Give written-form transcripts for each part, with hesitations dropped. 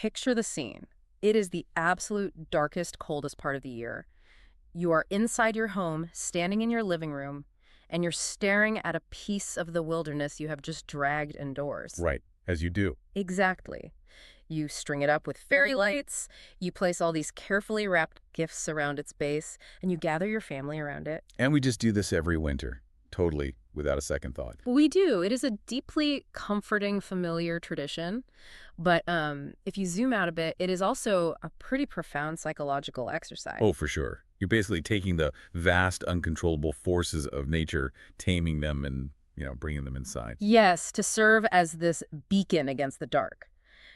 Picture the scene. It is the absolute darkest, coldest part of the year. You are inside your home, standing in your living room, and you're staring at a piece of the wilderness you have just dragged indoors. Right, as you do. Exactly. You string it up with fairy lights, you place all these carefully wrapped gifts around its base, and you gather your family around it. And we just do this every winter, totally without a second thought. We do. It is a deeply comforting, familiar tradition. But if you zoom out a bit, it is also a pretty profound psychological exercise. Oh, for sure. You're basically taking the vast, uncontrollable forces of nature, taming them and, bringing them inside. Yes, to serve as this beacon against the dark.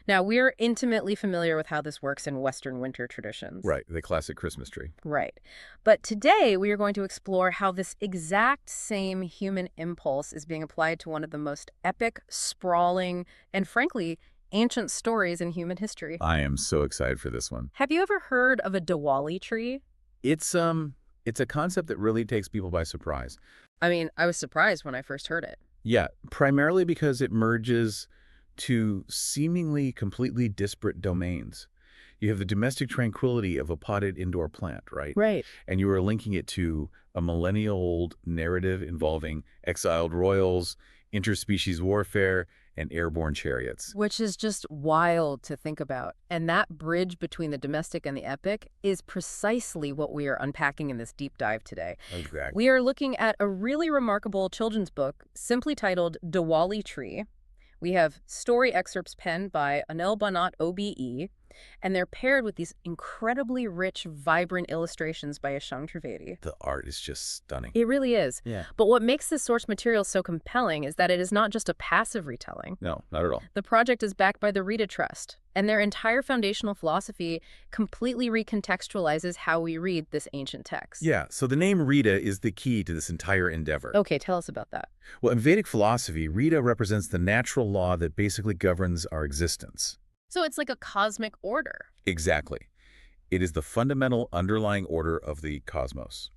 Now, we're intimately familiar with how this works in Western winter traditions. Right, the classic Christmas tree. Right. But today, we are going to explore how this exact same human impulse is being applied to one of the most epic, sprawling, and frankly, ancient stories in human history. I am so excited for this one. Have you ever heard of a Diwali tree? It's a concept that really takes people by surprise. I mean, I was surprised when I first heard it. Yeah, primarily because it merges two seemingly completely disparate domains. You have the domestic tranquility of a potted indoor plant, right? Right. And you are linking it to a millennial-old narrative involving exiled royals, interspecies warfare, and airborne chariots. Which is just wild to think about. And that bridge between the domestic and the epic is precisely what we are unpacking in this deep dive today. Exactly. We are looking at a really remarkable children's book simply titled Diwali Tree. We have story excerpts penned by Anil Banat OBE, and they're paired with these incredibly rich, vibrant illustrations by Ishan Trivedi. The art is just stunning. It really is. Yeah. But what makes this source material so compelling is that it is not just a passive retelling. No, not at all. The project is backed by the Rita Trust, and their entire foundational philosophy completely recontextualizes how we read this ancient text. Yeah, so the name Rita is the key to this entire endeavor. Okay, tell us about that. Well, in Vedic philosophy, Rita represents the natural law that basically governs our existence. So it's like a cosmic order. Exactly. It is the fundamental underlying order of the cosmos.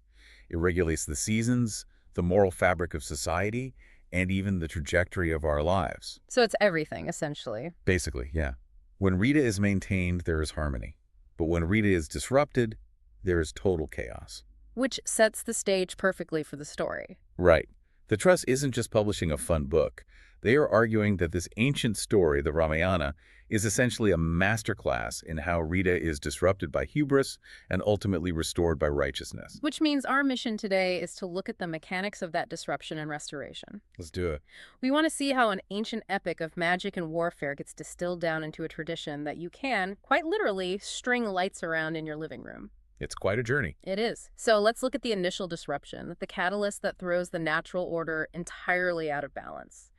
It regulates the seasons, the moral fabric of society, and even the trajectory of our lives. So it's everything, essentially. Basically, yeah. When Rita is maintained, there is harmony. But when Rita is disrupted, there is total chaos. Which sets the stage perfectly for the story. Right. The Trust isn't just publishing a fun book. They are arguing that this ancient story, the Ramayana, is essentially a masterclass in how Rita is disrupted by hubris and ultimately restored by righteousness. Which means our mission today is to look at the mechanics of that disruption and restoration. Let's do it. We want to see how an ancient epic of magic and warfare gets distilled down into a tradition that you can, quite literally, string lights around in your living room. It's quite a journey. It is. So let's look at the initial disruption, the catalyst that throws the natural order entirely out of balance.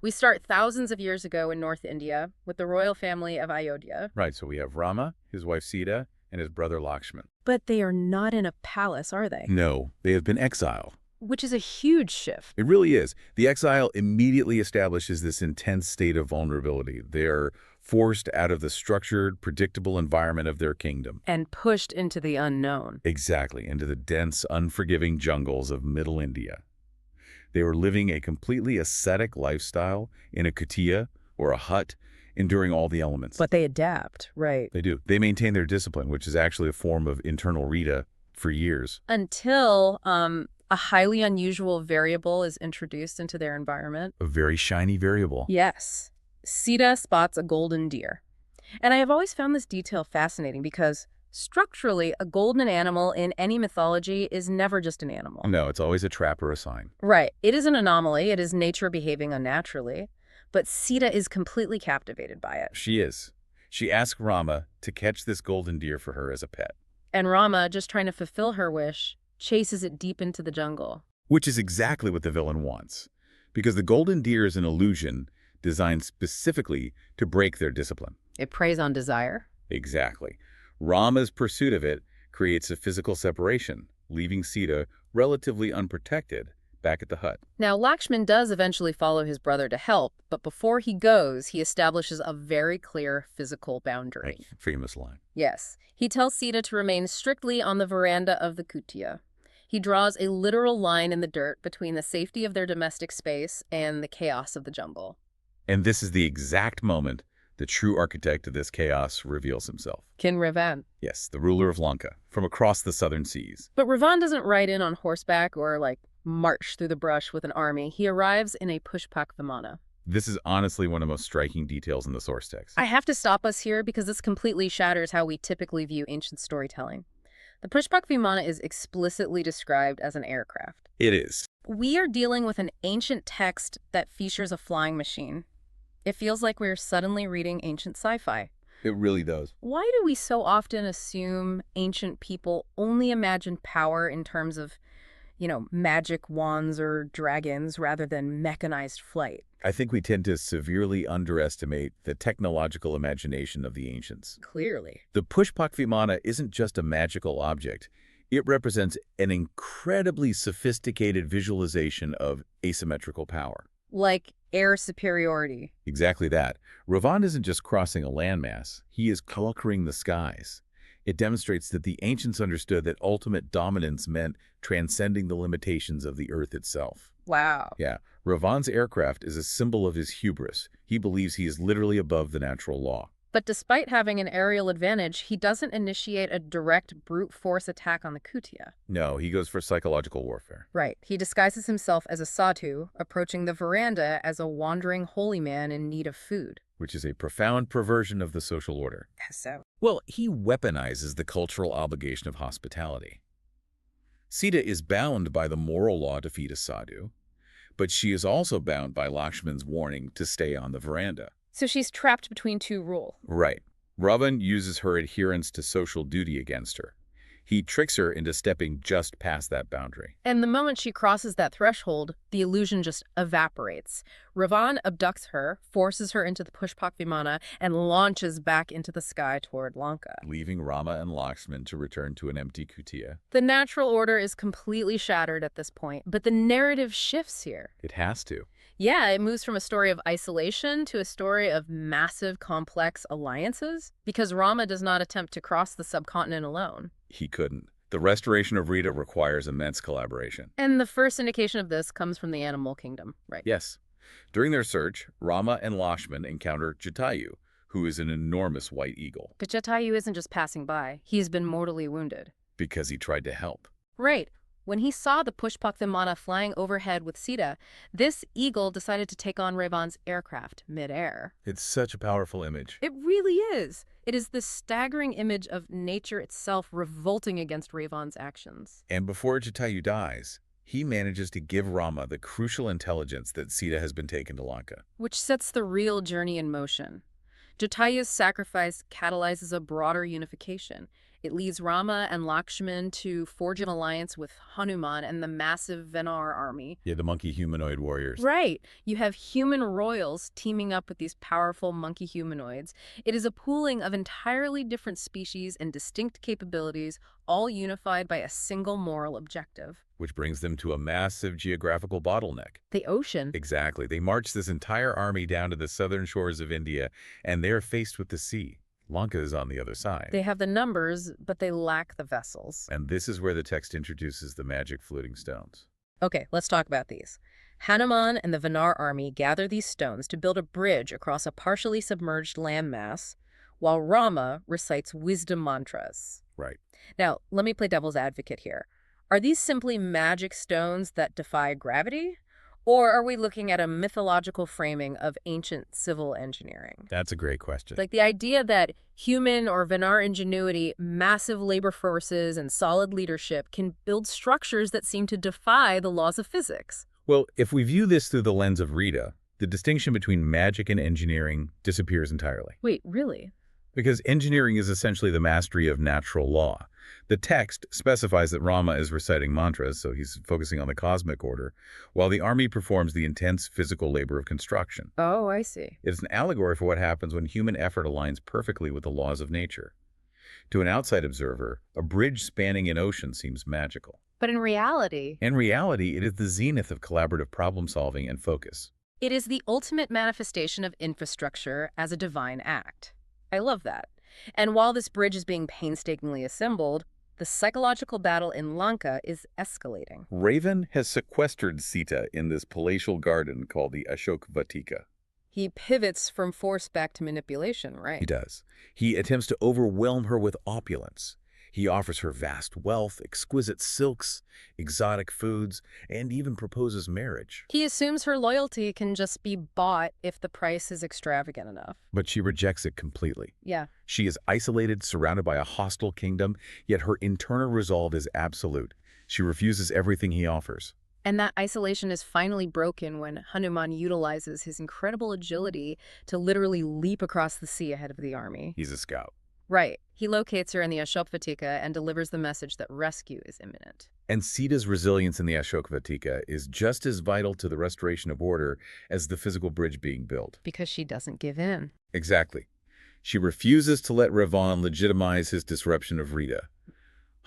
We start thousands of years ago in North India with the royal family of Ayodhya. Right, so we have Rama, his wife Sita, and his brother Lakshman. But they are not in a palace, are they? No, they have been exiled. Which is a huge shift. It really is. The exile immediately establishes this intense state of vulnerability. They're forced out of the structured, predictable environment of their kingdom. And pushed into the unknown. Exactly, into the dense, unforgiving jungles of Middle India. They were living a completely ascetic lifestyle in a kutia, or a hut, enduring all the elements. But they adapt, right? They do. They maintain their discipline, which is actually a form of internal Rita for years. Until a highly unusual variable is introduced into their environment. A very shiny variable. Yes. Sita spots a golden deer. And I have always found this detail fascinating because structurally, a golden animal in any mythology is never just an animal. No, it's always a trap or a sign. Right. It is an anomaly. It is nature behaving unnaturally. But Sita is completely captivated by it. She is. She asks Rama to catch this golden deer for her as a pet. And Rama, just trying to fulfill her wish, chases it deep into the jungle. Which is exactly what the villain wants. Because the golden deer is an illusion designed specifically to break their discipline. It preys on desire. Exactly. Rama's pursuit of it creates a physical separation, leaving Sita relatively unprotected back at the hut. Now, Lakshman does eventually follow his brother to help, but before he goes, he establishes a very clear physical boundary. Right. Famous line. Yes. He tells Sita to remain strictly on the veranda of the kutia. He draws a literal line in the dirt between the safety of their domestic space and the chaos of the jungle. And this is the exact moment The true architect of this chaos reveals himself. King Revan. Yes, the ruler of Lanka, from across the southern seas. But Revan doesn't ride in on horseback or, march through the brush with an army. He arrives in a pushpak vimana. This is honestly one of the most striking details in the source text. I have to stop us here because this completely shatters how we typically view ancient storytelling. The pushpak vimana is explicitly described as an aircraft. It is. We are dealing with an ancient text that features a flying machine. It feels like we're suddenly reading ancient sci-fi. It really does. Why do we so often assume ancient people only imagined power in terms of, magic wands or dragons rather than mechanized flight? I think we tend to severely underestimate the technological imagination of the ancients. Clearly. The pushpak vimana isn't just a magical object. It represents an incredibly sophisticated visualization of asymmetrical power. Like air superiority. Exactly that. Revan isn't just crossing a landmass. He is conquering the skies. It demonstrates that the ancients understood that ultimate dominance meant transcending the limitations of the Earth itself. Wow. Yeah, Revan's aircraft is a symbol of his hubris. He believes he is literally above the natural law. But despite having an aerial advantage, he doesn't initiate a direct brute force attack on the Kutia. No, he goes for psychological warfare. Right. He disguises himself as a sadhu, approaching the veranda as a wandering holy man in need of food. Which is a profound perversion of the social order. So? Well, he weaponizes the cultural obligation of hospitality. Sita is bound by the moral law to feed a sadhu, but she is also bound by Lakshman's warning to stay on the veranda. So she's trapped between two rules. Right. Ravan uses her adherence to social duty against her. He tricks her into stepping just past that boundary. And the moment she crosses that threshold, the illusion just evaporates. Ravan abducts her, forces her into the pushpak vimana, and launches back into the sky toward Lanka. Leaving Rama and Lakshman to return to an empty kutia. The natural order is completely shattered at this point, but the narrative shifts here. It has to. Yeah, it moves from a story of isolation to a story of massive, complex alliances, because Rama does not attempt to cross the subcontinent alone. He couldn't. The restoration of Rita requires immense collaboration. And the first indication of this comes from the animal kingdom, right? Yes. During their search, Rama and Lakshman encounter Jatayu, who is an enormous white eagle. But Jatayu isn't just passing by. He's been mortally wounded. Because he tried to help. Right. When he saw the pushpak vimana flying overhead with Sita, this eagle decided to take on Revan's aircraft midair. It's such a powerful image. It really is. It is this staggering image of nature itself revolting against Revan's actions. And before Jatayu dies, he manages to give Rama the crucial intelligence that Sita has been taken to Lanka. Which sets the real journey in motion. Jatayu's sacrifice catalyzes a broader unification. It leads Rama and Lakshman to forge an alliance with Hanuman and the massive Venar army. Yeah, the monkey humanoid warriors. Right. You have human royals teaming up with these powerful monkey humanoids. It is a pooling of entirely different species and distinct capabilities, all unified by a single moral objective. Which brings them to a massive geographical bottleneck. The ocean. Exactly. They march this entire army down to the southern shores of India, and they're faced with the sea. Lanka is on the other side. They have the numbers, but they lack the vessels. And this is where the text introduces the magic floating stones. Okay, let's talk about these. Hanuman and the Venar army gather these stones to build a bridge across a partially submerged landmass, while Rama recites wisdom mantras. Right. Now, let me play devil's advocate here. Are these simply magic stones that defy gravity? Or are we looking at a mythological framing of ancient civil engineering? That's a great question. Like the idea that human or Venar ingenuity, massive labor forces, and solid leadership can build structures that seem to defy the laws of physics. Well, if we view this through the lens of Rita, the distinction between magic and engineering disappears entirely. Wait, really? Because engineering is essentially the mastery of natural law. The text specifies that Rama is reciting mantras, so he's focusing on the cosmic order, while the army performs the intense physical labor of construction. Oh, I see. It is an allegory for what happens when human effort aligns perfectly with the laws of nature. To an outside observer, a bridge spanning an ocean seems magical. But in reality, In reality, it is the zenith of collaborative problem-solving and focus. it is the ultimate manifestation of infrastructure as a divine act. I love that. And while this bridge is being painstakingly assembled, the psychological battle in Lanka is escalating. Raven has sequestered Sita in this palatial garden called the Ashok Vatika. He pivots from force back to manipulation, He right? does. He attempts to overwhelm her with opulence. He offers her vast wealth, exquisite silks, exotic foods, and even proposes marriage. He assumes her loyalty can just be bought if the price is extravagant enough. But she rejects it completely. Yeah. She is isolated, surrounded by a hostile kingdom, yet her internal resolve is absolute. She refuses everything he offers. And that isolation is finally broken when Hanuman utilizes his incredible agility to literally leap across the sea ahead of the army. He's a scout. Right. He locates her in the Ashokvatika and delivers the message that rescue is imminent. And Sita's resilience in the Ashokavatika is just as vital to the restoration of order as the physical bridge being built. Because she doesn't give in. Exactly. She refuses to let Ravan legitimize his disruption of Rita.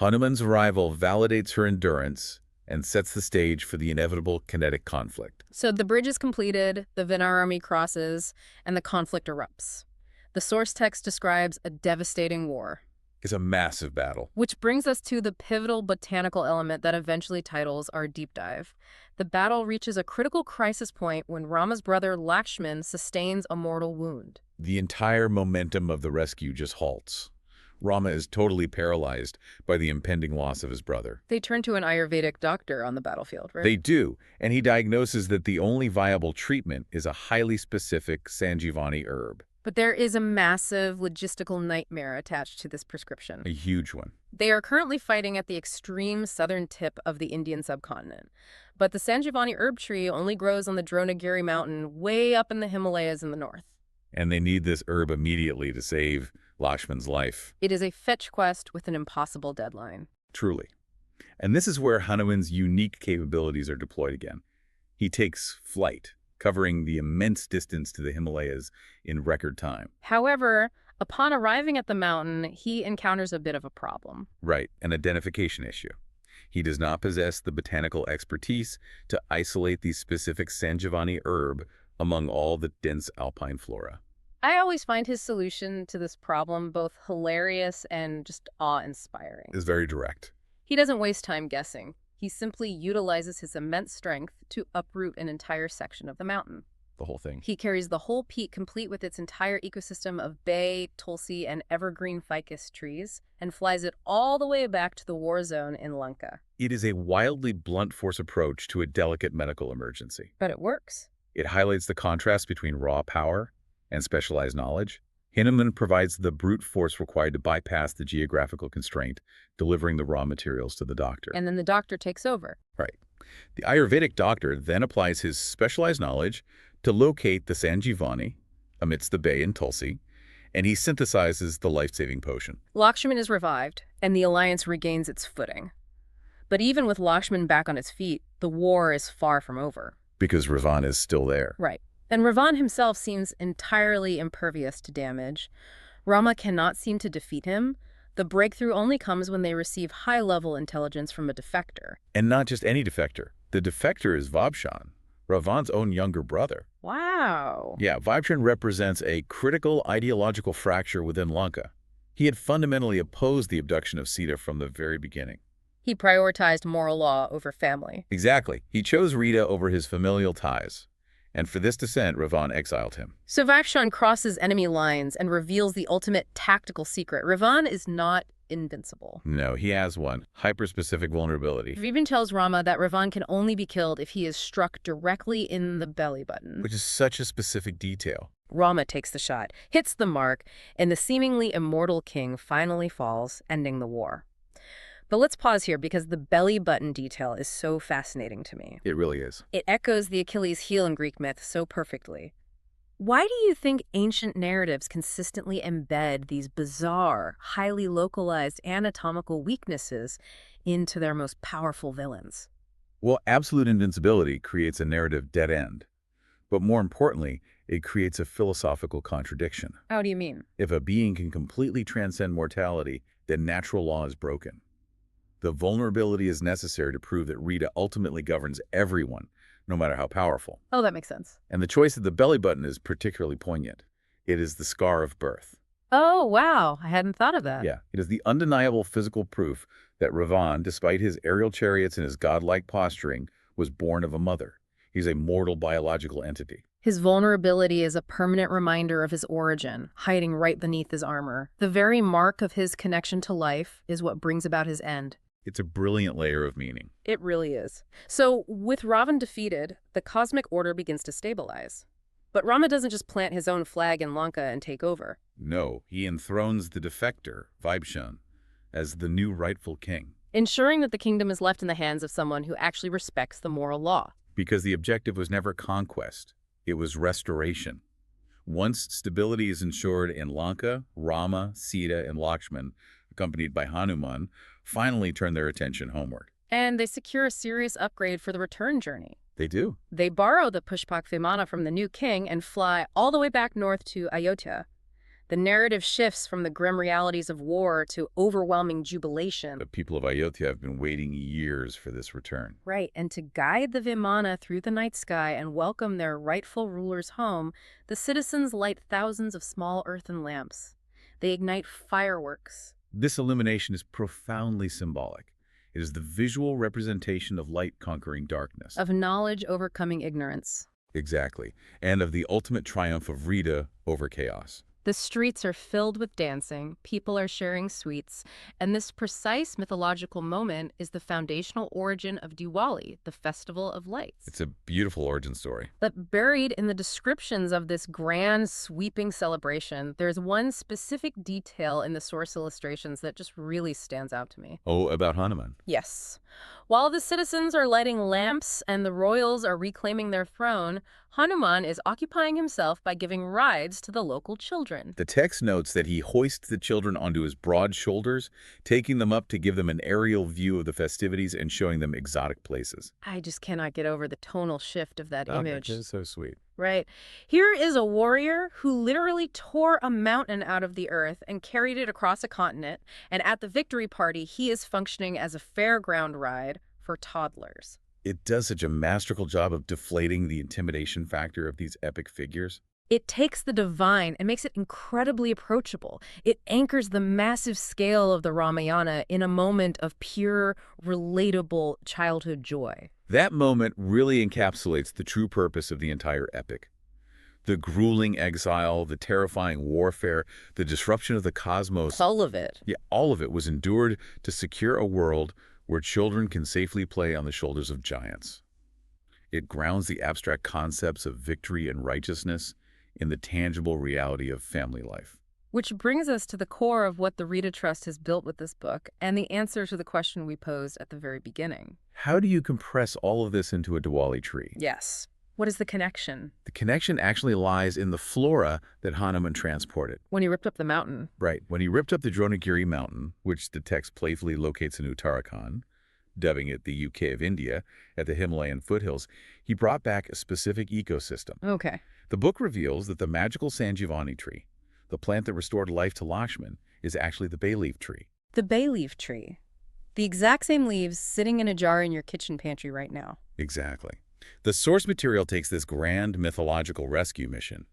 Hanuman's arrival validates her endurance and sets the stage for the inevitable kinetic conflict. So the bridge is completed, the Vinar army crosses, and the conflict erupts. The source text describes a devastating war. It's a massive battle. Which brings us to the pivotal botanical element that eventually titles our deep dive. The battle reaches a critical crisis point when Rama's brother Lakshman sustains a mortal wound. The entire momentum of the rescue just halts. Rama is totally paralyzed by the impending loss of his brother. They turn to an Ayurvedic doctor on the battlefield, right? They do, and he diagnoses that the only viable treatment is a highly specific Sanjivani herb. But there is a massive logistical nightmare attached to this prescription. A huge one. They are currently fighting at the extreme southern tip of the Indian subcontinent. But the Sanjivani herb tree only grows on the Dronagiri mountain way up in the Himalayas in the north. And they need this herb immediately to save Lakshman's life. It is a fetch quest with an impossible deadline. Truly. And this is where Hanuman's unique capabilities are deployed again. He takes flight, covering the immense distance to the Himalayas in record time. However, upon arriving at the mountain, he encounters a bit of a problem. Right, an identification issue. He does not possess the botanical expertise to isolate the specific Sanjivani herb among all the dense alpine flora. I always find his solution to this problem both hilarious and just awe-inspiring. It's very direct. He doesn't waste time guessing. He simply utilizes his immense strength to uproot an entire section of the mountain. The whole thing. He carries the whole peak complete with its entire ecosystem of bay, tulsi, and evergreen ficus trees and flies it all the way back to the war zone in Lanka. It is a wildly blunt force approach to a delicate medical emergency. But it works. It highlights the contrast between raw power and specialized knowledge. Hanuman provides the brute force required to bypass the geographical constraint, delivering the raw materials to the doctor. And then the doctor takes over. Right. The Ayurvedic doctor then applies his specialized knowledge to locate the Sanjivani amidst the bay and tulsi, and he synthesizes the life-saving potion. Lakshman is revived, and the alliance regains its footing. But even with Lakshman back on his feet, the war is far from over. Because Ravan is still there. Right. And Ravan himself seems entirely impervious to damage. Rama cannot seem to defeat him. The breakthrough only comes when they receive high-level intelligence from a defector. And not just any defector. The defector is Vabshan, Ravan's own younger brother. Wow. Yeah, Vibshan represents a critical ideological fracture within Lanka. He had fundamentally opposed the abduction of Sita from the very beginning. He prioritized moral law over family. Exactly. He chose Rita over his familial ties. And for this dissent, Ravan exiled him. So Vibshan crosses enemy lines and reveals the ultimate tactical secret. Ravan is not invincible. No, he has one. Hyper-specific vulnerability. He even tells Rama that Ravan can only be killed if he is struck directly in the belly button. Which is such a specific detail. Rama takes the shot, hits the mark, and the seemingly immortal king finally falls, ending the war. But let's pause here because the belly button detail is so fascinating to me. It really is. It echoes the Achilles heel in Greek myth so perfectly. Why do you think ancient narratives consistently embed these bizarre, highly localized anatomical weaknesses into their most powerful villains? Well, absolute invincibility creates a narrative dead end. But more importantly, it creates a philosophical contradiction. How do you mean? If a being can completely transcend mortality, then natural law is broken. The vulnerability is necessary to prove that Rita ultimately governs everyone, no matter how powerful. Oh, that makes sense. And the choice of the belly button is particularly poignant. It is the scar of birth. Oh, wow. I hadn't thought of that. Yeah, it is the undeniable physical proof that Ravan, despite his aerial chariots and his godlike posturing, was born of a mother. He's a mortal biological entity. His vulnerability is a permanent reminder of his origin, hiding right beneath his armor. The very mark of his connection to life is what brings about his end. It's a brilliant layer of meaning. It really is. So, with Ravan defeated, the cosmic order begins to stabilize. But Rama doesn't just plant his own flag in Lanka and take over. No, he enthrones the defector, Vibhishan, as the new rightful king. Ensuring that the kingdom is left in the hands of someone who actually respects the moral law. Because the objective was never conquest, it was restoration. Once stability is ensured in Lanka, Rama, Sita, and Lakshman, accompanied by Hanuman, finally turn their attention homeward. And they secure a serious upgrade for the return journey. They do. They borrow the Pushpak Vimana from the new king and fly all the way back north to Ayodhya. The narrative shifts from the grim realities of war to overwhelming jubilation. The people of Ayodhya have been waiting years for this return. Right, and to guide the Vimana through the night sky and welcome their rightful rulers home, the citizens light thousands of small earthen lamps. They ignite fireworks. This illumination is profoundly symbolic. It is the visual representation of light conquering darkness. Of knowledge overcoming ignorance. Exactly. And of the ultimate triumph of Rita over chaos. The streets are filled with dancing, people are sharing sweets, and this precise mythological moment is the foundational origin of Diwali, the Festival of Lights. It's a beautiful origin story. But buried in the descriptions of this grand, sweeping celebration, there's one specific detail in the source illustrations that just really stands out to me. Oh, about Hanuman. Yes. While the citizens are lighting lamps and the royals are reclaiming their throne, Hanuman is occupying himself by giving rides to the local children. The text notes that he hoists the children onto his broad shoulders, taking them up to give them an aerial view of the festivities and showing them exotic places. I just cannot get over the tonal shift of that image. That is so sweet. Right. Here is a warrior who literally tore a mountain out of the earth and carried it across a continent, and at the victory party, he is functioning as a fairground ride for toddlers. It does such a masterful job of deflating the intimidation factor of these epic figures. It takes the divine and makes it incredibly approachable. It anchors the massive scale of the Ramayana in a moment of pure, relatable childhood joy. That moment really encapsulates the true purpose of the entire epic. The grueling exile, the terrifying warfare, the disruption of the cosmos. All of it. Yeah, all of it was endured to secure a world where children can safely play on the shoulders of giants. It grounds the abstract concepts of victory and righteousness in the tangible reality of family life. Which brings us to the core of what the Rita Trust has built with this book and the answer to the question we posed at the very beginning. How do you compress all of this into a Diwali tree? Yes. What is the connection? The connection actually lies in the flora that Hanuman transported. When he ripped up the mountain. Right. When he ripped up the Dronagiri mountain, which the text playfully locates in Uttarakhand, dubbing it the UK of India, at the Himalayan foothills, he brought back a specific ecosystem. Okay. The book reveals that the magical Sanjivani tree, the plant that restored life to Lakshman, is actually the bay leaf tree. The bay leaf tree. The exact same leaves sitting in a jar in your kitchen pantry right now. Exactly. The source material takes this grand mythological rescue mission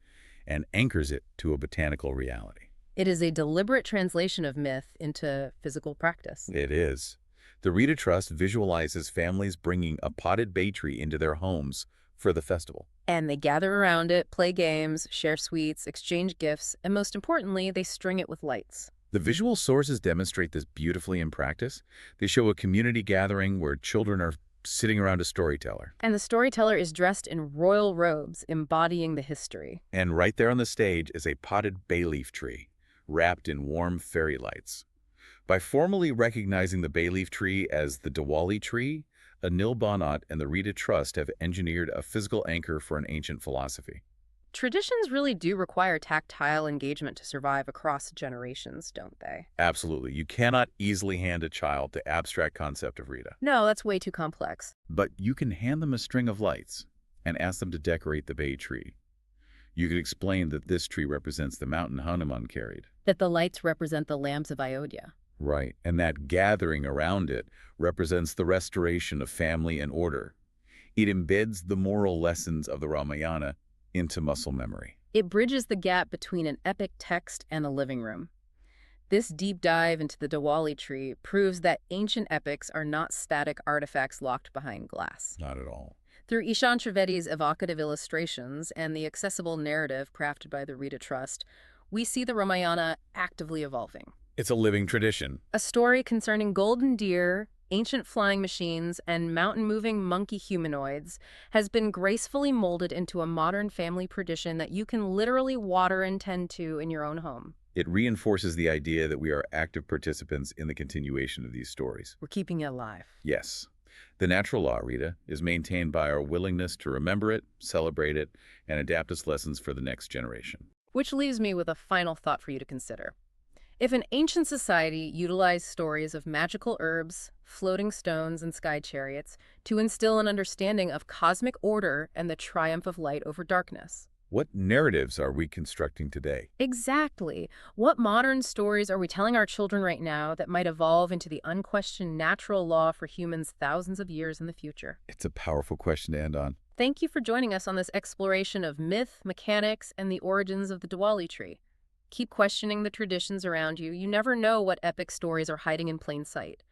and anchors it to a botanical reality. It is a deliberate translation of myth into physical practice. It is. The Rita Trust visualizes families bringing a potted bay tree into their homes for the festival. And they gather around it, play games, share sweets, exchange gifts, and most importantly, they string it with lights. The visual sources demonstrate this beautifully in practice. They show a community gathering where children are sitting around a storyteller. And the storyteller is dressed in royal robes, embodying the history. And right there on the stage is a potted bay leaf tree, wrapped in warm fairy lights. By formally recognizing the bay leaf tree as the Diwali tree, Anil Banat and the Rita Trust have engineered a physical anchor for an ancient philosophy. Traditions really do require tactile engagement to survive across generations, don't they? Absolutely. You cannot easily hand a child the abstract concept of Rita. No, that's way too complex. But you can hand them a string of lights and ask them to decorate the bay tree. You could explain that this tree represents the mountain Hanuman carried. That the lights represent the lamps of Ayodhya. Right, and that gathering around it represents the restoration of family and order. It embeds the moral lessons of the Ramayana into muscle memory. It bridges the gap between an epic text and a living room. This deep dive into the Diwali tree proves that ancient epics are not static artifacts locked behind glass. Not at all. Through Ishan Trivedi's evocative illustrations and the accessible narrative crafted by the Rita Trust, we see the Ramayana actively evolving. It's a living tradition. A story concerning golden deer, ancient flying machines, and mountain-moving monkey humanoids has been gracefully molded into a modern family tradition that you can literally water and tend to in your own home. It reinforces the idea that we are active participants in the continuation of these stories. We're keeping it alive. Yes. The natural law, Rita, is maintained by our willingness to remember it, celebrate it, and adapt its lessons for the next generation. Which leaves me with a final thought for you to consider. If an ancient society utilized stories of magical herbs, floating stones, and sky chariots to instill an understanding of cosmic order and the triumph of light over darkness. What narratives are we constructing today? Exactly. What modern stories are we telling our children right now that might evolve into the unquestioned natural law for humans thousands of years in the future? It's a powerful question to end on. Thank you for joining us on this exploration of myth, mechanics, and the origins of the Diwali tree. Keep questioning the traditions around you. You never know what epic stories are hiding in plain sight.